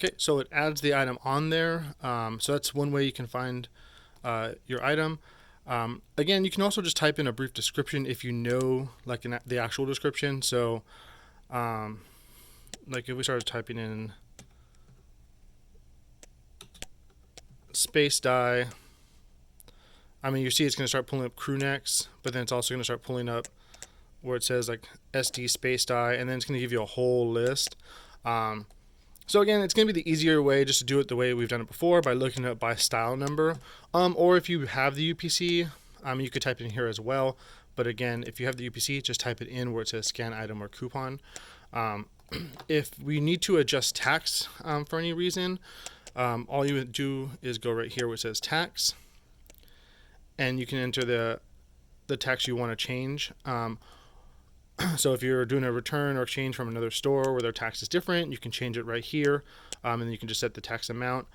Okay, so it adds the item on there. So that's one way you can find your item. Again, you can also just type in a brief description if you know like the actual description. So like if we started typing in space dye, I mean, you see it's going to start pulling up crew necks, but then it's also going to start pulling up where it says like SD space dye, and then it's going to give you a whole list. So again, it's going to be the easier way just to do it the way we've done it before by looking at by style number. Or if you have the UPC, you could type it in here as well. But again, if you have the UPC, just type it in where it says scan item or coupon. If we need to adjust tax for any reason, all you would do is go right here where it says tax, and you can enter the tax you want to change. So if you're doing a return or exchange from another store where their tax is different, you can change it right here, and then you can just set the tax amount.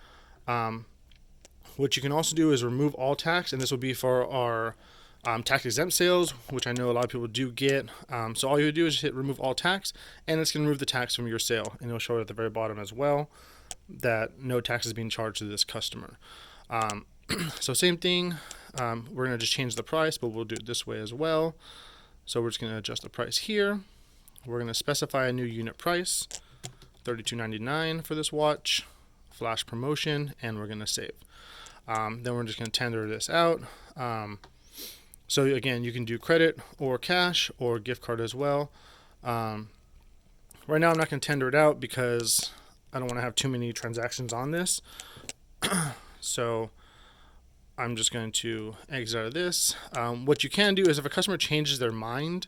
What you can also do is remove all tax, and this will be for our tax exempt sales, which I know a lot of people do get. So all you would do is just hit remove all tax, and it's going to remove the tax from your sale, and it'll show it at the very bottom as well that no tax is being charged to this customer. So same thing, we're going to just change the price, but we'll do it this way as well. So we're just going to adjust the price here. We're going to specify a new unit price, $32.99 for this watch, flash promotion, and we're going to save. Then we're just going to tender this out. So again, you can do credit or cash or gift card as well. Right now I'm not going to tender it out because I don't want to have too many transactions on this. So I'm just going to exit out of this. What you can do is if a customer changes their mind,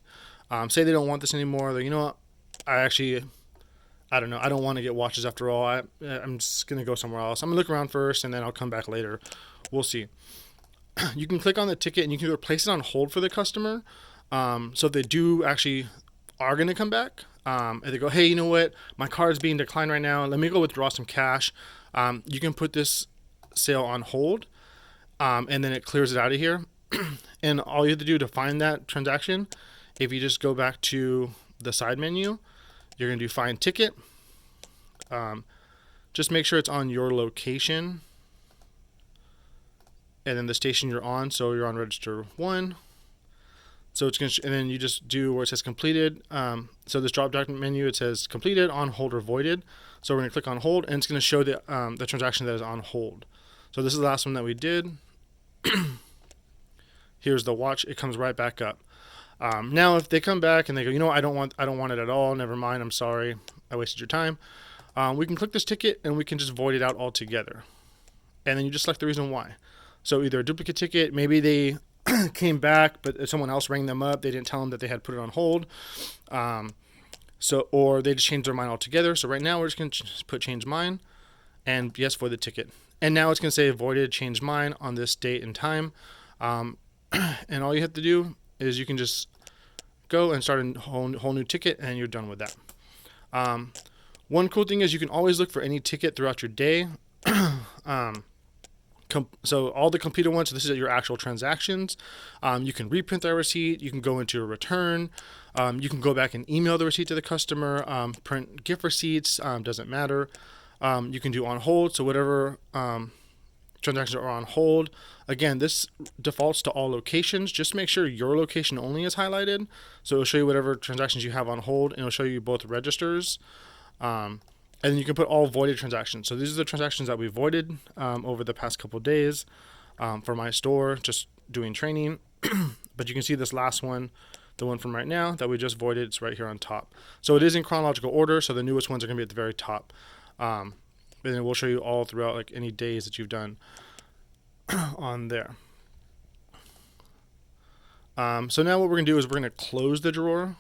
say they don't want this anymore, they're, you know what, I don't know, I don't want to get watches after all. I'm just going to go somewhere else. I'm going to look around first and then I'll come back later. We'll see. You can click on the ticket and you can place it on hold for the customer. So if they do actually are going to come back, and they go, hey, you know what, my card's being declined right now, let me go withdraw some cash. You can put this sale on hold. And then it clears it out of here. And all you have to do to find that transaction, if you just go back to the side menu, you're going to do find ticket. Just make sure it's on your location and then the station you're on. So you're on register 1. So it's going to, and then you just do where it says completed. So this drop down menu, it says completed, on hold, or voided. So we're going to click on hold, and it's going to show the transaction that is on hold. So this is the last one that we did. Here's the watch. It comes right back up. Now, if they come back and they go, you know, I don't want it at all. Never mind. I'm sorry. I wasted your time. We can click this ticket and we can just void it out altogether. And then you just select the reason why. So either a duplicate ticket, maybe they came back, but someone else rang them up. They didn't tell them that they had put it on hold. Or they just changed their mind altogether. So right now we're just going to put change mind and yes for the ticket. And now it's going to say voided, change mind on this date and time. And all you have to do is you can just go and start a whole new ticket and you're done with that. One cool thing is you can always look for any ticket throughout your day. So all the completed ones, so this is your actual transactions. You can reprint that receipt. You can go into a return. You can go back and email the receipt to the customer. Print gift receipts, doesn't matter. You can do on hold, so whatever transactions are on hold. Again, this defaults to all locations. Just make sure your location only is highlighted. So it'll show you whatever transactions you have on hold, and it'll show you both registers. And then you can put all voided transactions. So these are the transactions that we voided over the past couple of days for my store, just doing training. But you can see this last one, the one from right now that we just voided, it's right here on top. So it is in chronological order, so the newest ones are going to be at the very top. And then we'll show you all throughout like any days that you've done on there. So now what we're going to do is we're going to close the drawer.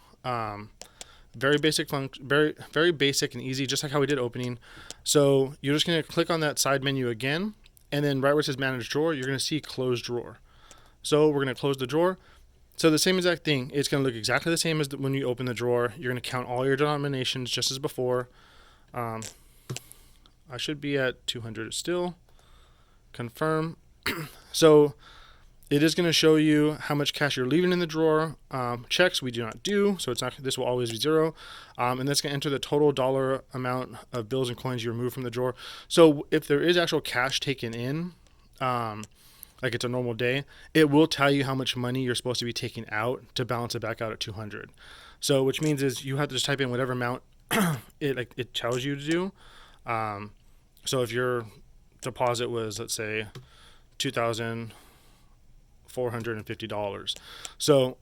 Very basic very basic and easy, just like how we did opening. So you're just going to click on that side menu again, and then right where it says manage drawer, you're going to see close drawer. So we're going to close the drawer. So the same exact thing. It's going to look exactly the same as when you open the drawer. You're going to count all your denominations just as before. I should be at 200 still. Confirm. So It is going to show you how much cash you're leaving in the drawer. Checks we do not do, so it's not. This will always be 0, and that's going to enter the total dollar amount of bills and coins you remove from the drawer. So if there is actual cash taken in, like it's a normal day, it will tell you how much money you're supposed to be taking out to balance it back out at 200. So which means is you have to just type in whatever amount it tells you to do. So if your deposit was, let's say, $2,450, so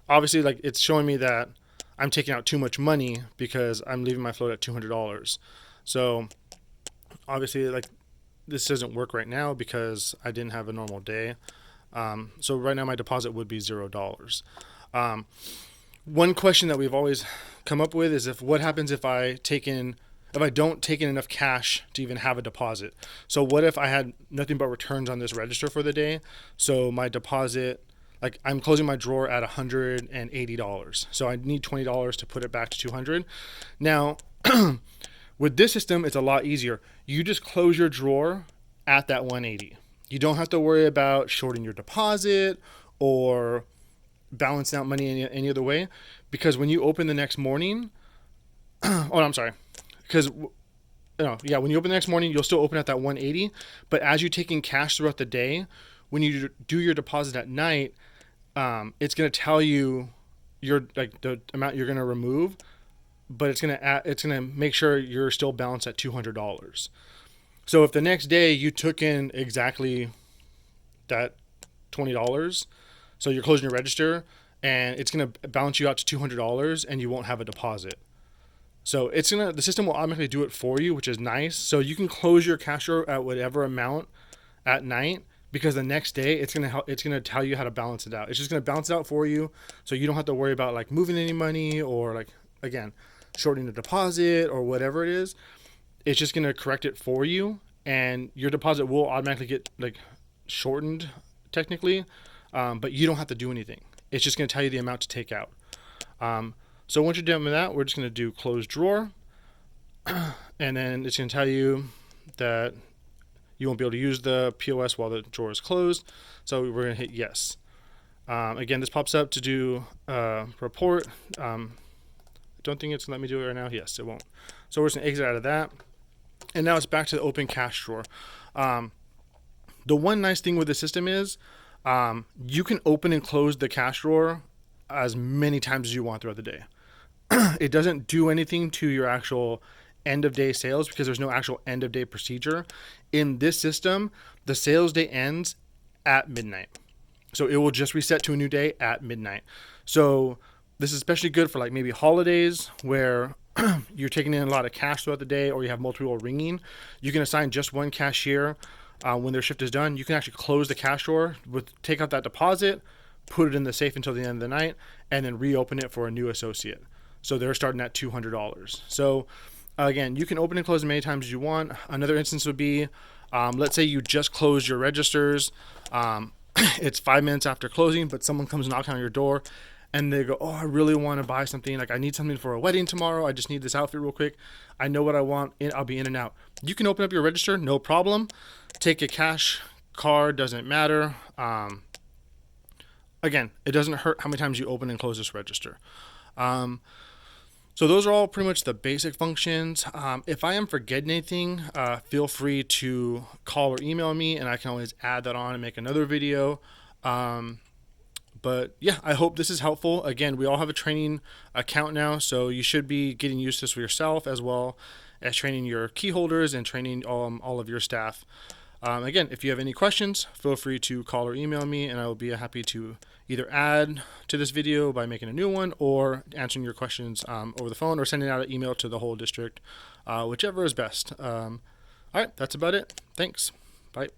obviously like it's showing me that I'm taking out too much money because I'm leaving my float at $200. So obviously like this doesn't work right now because I didn't have a normal day. So right now my deposit would be $0. One question that we've always come up with is what happens if I don't take in enough cash to even have a deposit. So what if I had nothing but returns on this register for the day? So my deposit, like I'm closing my drawer at $180. So I need $20 to put it back to 200. Now, with this system, it's a lot easier. You just close your drawer at that 180. You don't have to worry about shorting your deposit or balancing out money any other way, because when you open the next morning, when you open the next morning, you'll still open at that 180. But as you're taking cash throughout the day, when you do your deposit at night, it's going to tell you the amount you're going to remove, but it's going to make sure you're still balanced at $200. So if the next day you took in exactly that $20, so you're closing your register and it's going to balance you out to $200 and you won't have a deposit. So the system will automatically do it for you, which is nice. So you can close your cash drawer at whatever amount at night, because the next day it's going to tell you how to balance it out. It's just going to balance it out for you, so you don't have to worry about like moving any money or like, again, shorting the deposit or whatever it is. It's just going to correct it for you, and your deposit will automatically get like shortened technically, but you don't have to do anything. It's just going to tell you the amount to take out. So once you're done with that, we're just going to do close drawer, and then it's going to tell you that you won't be able to use the POS while the drawer is closed. So we're going to hit yes. Again, this pops up to do report. I don't think it's going to let me do it right now. Yes, it won't. So we're just going to exit out of that. And now it's back to the open cash drawer. The one nice thing with the system is you can open and close the cash drawer as many times as you want throughout the day. It doesn't do anything to your actual end of day sales because there's no actual end of day procedure. In this system, the sales day ends at midnight. So it will just reset to a new day at midnight. So this is especially good for like maybe holidays where you're taking in a lot of cash throughout the day, or you have multiple ringing. You can assign just one cashier when their shift is done. You can actually close the cash drawer, take out that deposit, put it in the safe until the end of the night, and then reopen it for a new associate. So they're starting at $200. So again, you can open and close as many times as you want. Another instance would be, let's say you just closed your registers. It's 5 minutes after closing, but someone comes knocking on your door and they go, oh, I really want to buy something. Like I need something for a wedding tomorrow. I just need this outfit real quick. I know what I want. I'll be in and out. You can open up your register, no problem. Take a cash card, doesn't matter. Again, it doesn't hurt how many times you open and close this register. So those are all pretty much the basic functions. If I am forgetting anything, feel free to call or email me, and I can always add that on and make another video. But yeah, I hope this is helpful. Again, we all have a training account now, so you should be getting used to this for yourself, as well as training your key holders and training all of your staff. Again, if you have any questions, feel free to call or email me, and I will be happy to either add to this video by making a new one or answering your questions over the phone or sending out an email to the whole district, whichever is best. All right, that's about it. Thanks. Bye.